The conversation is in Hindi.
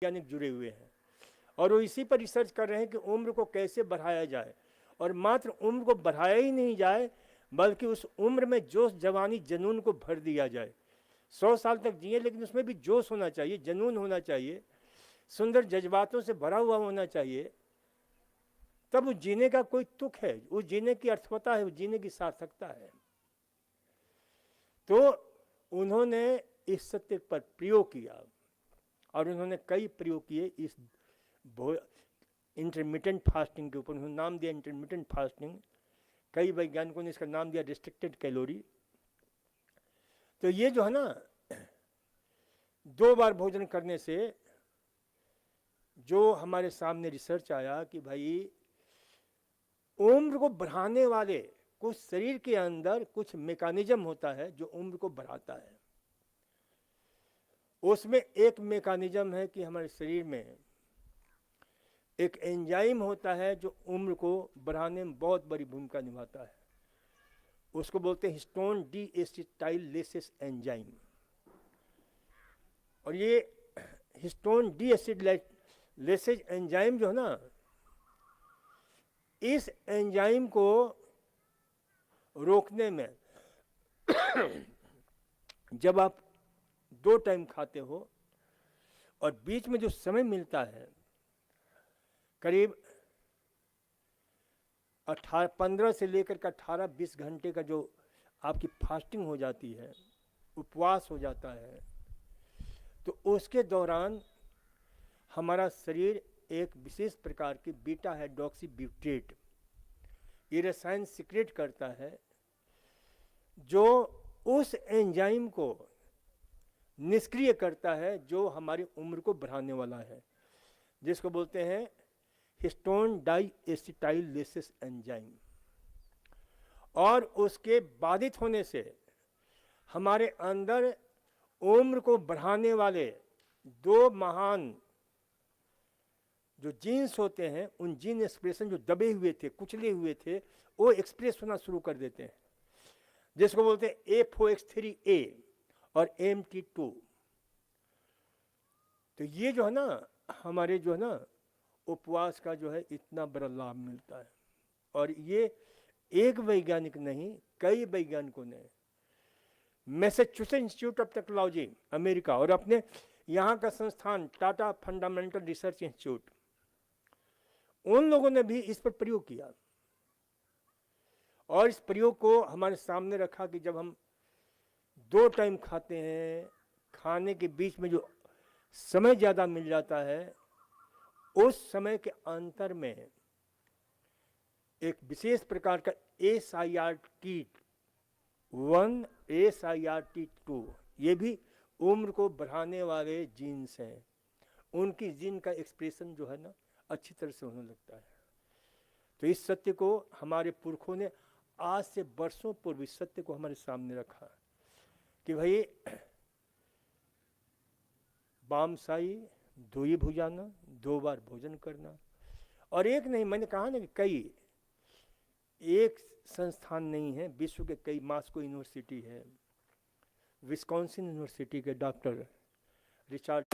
वैज्ञानिक जुड़े हुए हैं और वो इसी पर रिसर्च कर रहे हैं कि उम्र को कैसे बढ़ाया जाए, और मात्र उम्र को बढ़ाया ही नहीं जाए बल्कि उस उम्र में जोश, जवानी, जुनून को भर दिया जाए। 100 साल तक जिए लेकिन उसमें भी जोश होना चाहिए, जुनून होना चाहिए, सुंदर जज्बातों से भरा हुआ होना चाहिए, तब उस जीने का कोई तुक है, उस जीने की अर्थवता है, उस जीने की सार्थकता है। तो उन्होंने इस सत्य पर प्रयोग किया और उन्होंने कई प्रयोग किए इस इंटरमिटेंट फास्टिंग के ऊपर। उन्होंने नाम दिया इंटरमिटेंट फास्टिंग, कई वैज्ञानिकों ने इसका नाम दिया रिस्ट्रिक्टेड कैलोरी। तो ये जो है ना, 2 बार भोजन करने से जो हमारे सामने रिसर्च आया कि भाई उम्र को बढ़ाने वाले कुछ शरीर के अंदर कुछ मैकेनिज्म होता है जो उम्र को बढ़ाता है। उसमें एक मैकेनिज्म है कि हमारे शरीर में एक एंजाइम होता है जो उम्र को बढ़ाने में बहुत बड़ी भूमिका निभाता है। उसको बोलते हैं हिस्टोन डीएसिटाइलेसिस एंजाइम। और ये हिस्टोन डीएसिटाइलेसिस एंजाइम जो है ना, इस एंजाइम को रोकने में जब आप 2 टाइम खाते हो और बीच में जो समय मिलता है करीब 15 से लेकर के 18-20 घंटे का जो आपकी फास्टिंग हो जाती है, उपवास हो जाता है, तो उसके दौरान हमारा शरीर एक विशेष प्रकार की बीटा हाइड्रोक्सी ब्यूटेट ये रसायन सिक्रेट करता है जो उस एंजाइम को निष्क्रिय करता है जो हमारी उम्र को बढ़ाने वाला है, जिसको बोलते हैं हिस्टोन डाइएसिटाइलेसिस एंजाइम। और उसके बाधित होने से हमारे अंदर उम्र को बढ़ाने वाले 2 महान जो जीन्स होते हैं, उन जीन एक्सप्रेशन जो दबे हुए थे, कुचले हुए थे, वो एक्सप्रेस होना शुरू कर देते हैं, जिसको बोलते हैं APOX3A और AMT2। तो ये जो है ना, हमारे जो है ना उपवास का जो है इतना बड़ा लाभ मिलता है। और ये एक वैज्ञानिक नहीं, कई वैज्ञानिकों ने, Massachusetts institute of technology America और अपने यहाँ का संस्थान टाटा फंडामेंटल रिसर्च इंस्टीट्यूट, उन लोगों ने भी इस पर प्रयोग किया। और इस प्रयोग को हमारे सामने रखा कि जब हम 2 टाइम खाते हैं, खाने के बीच में जो समय ज़्यादा मिल जाता है, उस समय के अंतर में एक विशेष प्रकार का SIRT1 SIRT2 ये भी उम्र को बढ़ाने वाले जीन्स हैं, उनकी जीन का एक्सप्रेशन जो है ना अच्छी तरह से होने लगता है। तो इस सत्य को हमारे पुरखों ने आज से वर्षों पूर्व इस सत्य को हमारे सामने रखा कि भाई बामशाही, धोई भुजाना, 2 बार भोजन करना। और एक नहीं, मैंने कहा ना कि कई, एक संस्थान नहीं है, विश्व के कई, मॉस्को यूनिवर्सिटी है, विस्कॉन्सिन यूनिवर्सिटी के डॉक्टर रिचर्ड